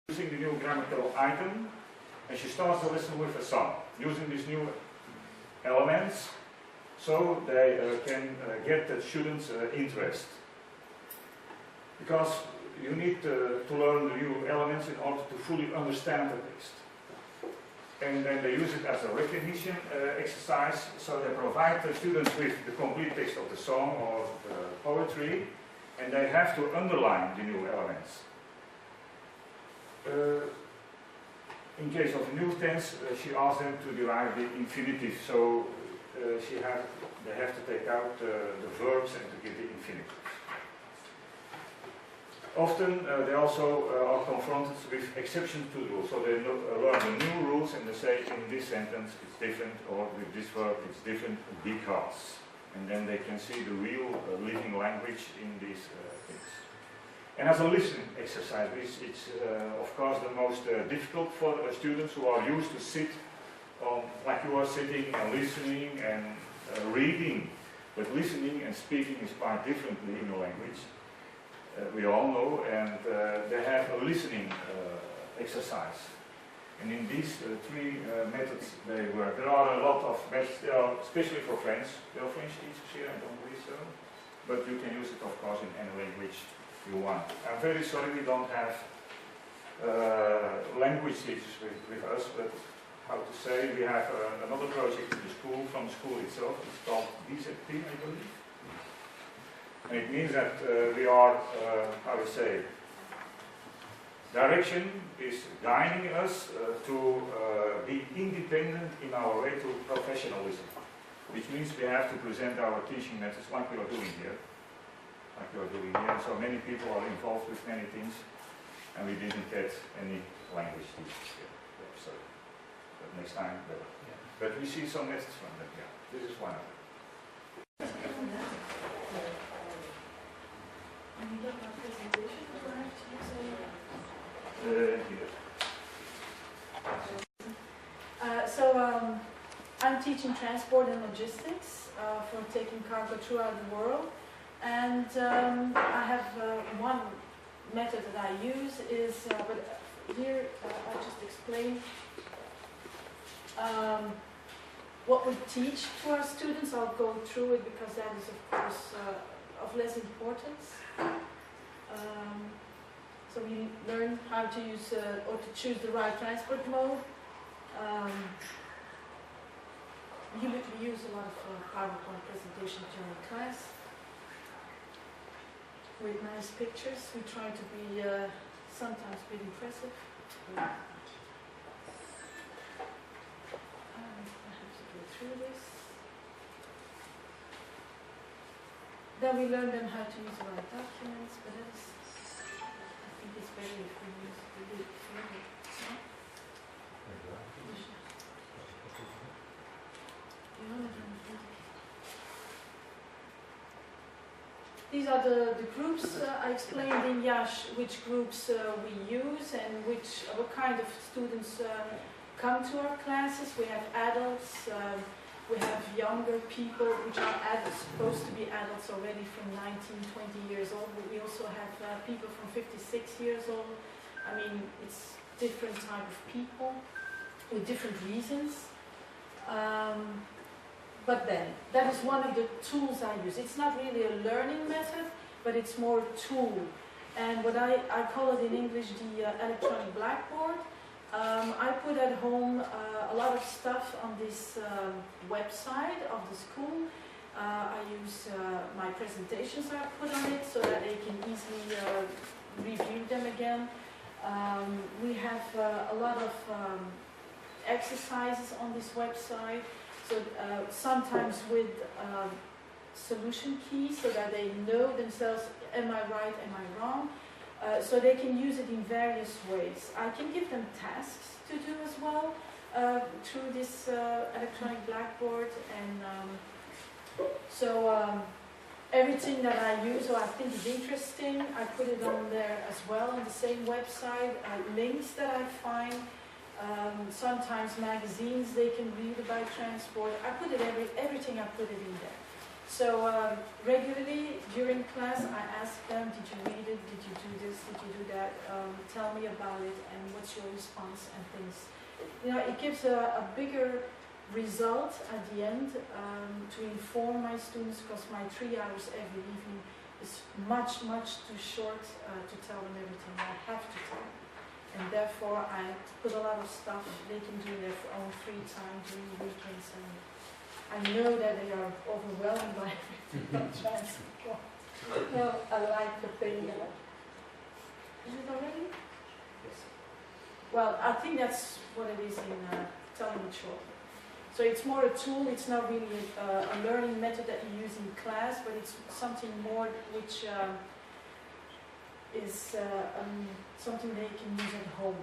using the new grammatical item, and she starts the lesson with a song, using these new elements, so they can get the students' interest. Because you need to learn the new elements in order to fully understand the text. And then they use it as a recognition exercise, so they provide the students with the complete text of the song or the poetry, and they have to underline the new elements. In case of new tense, she asked them to derive the infinitive, so they have to take out the verbs and to give the infinitive. Often they also are confronted with exceptions to the rules, so they learn the new rules and they say in this sentence it's different, or with this verb it's different because. And then they can see the real living language in these things. And as a listening exercise, it's of course the most difficult for students who are used to sit on, like you are sitting and listening and reading. But listening and speaking is quite differently in a language. We all know, and they have a listening exercise. And in these three methods they work. There are a lot of methods, especially for French. There are French teachers here, I don't believe so. But you can use it, of course, in any language you want. I'm very sorry we don't have language teachers with us, but how to say, we have another project in the school, from the school itself. It's called DZP, I believe. And it means that we are, how to say, direction is guiding us to be independent in our way to professionalism, which means we have to present our teaching methods like we are doing here. So many people are involved with many things, and we didn't get any language teachers here. So, but next time, but we see some methods from that. Yeah, this is one of them. I'm teaching transport and logistics for taking cargo throughout the world, and I have one method that I use is, but here I'll just explain what we teach to our students. I'll go through it because that is of course of less importance. So we learn how to use or to choose the right transport mode. We use a lot of PowerPoint presentations during class with nice pictures. We try to be sometimes a bit impressive. I have to go through this. Then we learn them how to use the right documents, but I think it's better if we use it further. These are the groups. I explained in Yash which groups we use and what kind of students come to our classes. We have adults, we have younger people, which are supposed to be adults already from 19, 20 years old, but we also have people from 56 years old. I mean, it's different type of people with different reasons. But then, that is one of the tools I use. It's not really a learning method, but it's more a tool. And what I call it in English the electronic blackboard. I put at home a lot of stuff on this website of the school. I use my presentations I put on it so that they can easily review them again. We have a lot of exercises on this website. So sometimes with solution keys so that they know themselves, am I right, am I wrong? So they can use it in various ways. I can give them tasks to do as well through this electronic blackboard. And everything that I use or I think is interesting, I put it on there as well on the same website. Links that I find. Sometimes magazines they can read about transport. I put it everything I put it in there. So regularly during class I ask them, did you read it, did you do this, did you do that, tell me about it and what's your response and things. You know, it gives a bigger result at the end to inform my students, because my 3 hours every evening is much too short to tell them everything I have to tell them. And therefore I put a lot of stuff they can do in their own free time during weekends, and I know that they are overwhelmed by everything I'm trying to do. Well, I like the thing. Is it already? Yes. Well, I think that's what it is in telling it short. So it's more a tool, it's not really a learning method that you use in class, but it's something more which is something they can use at home.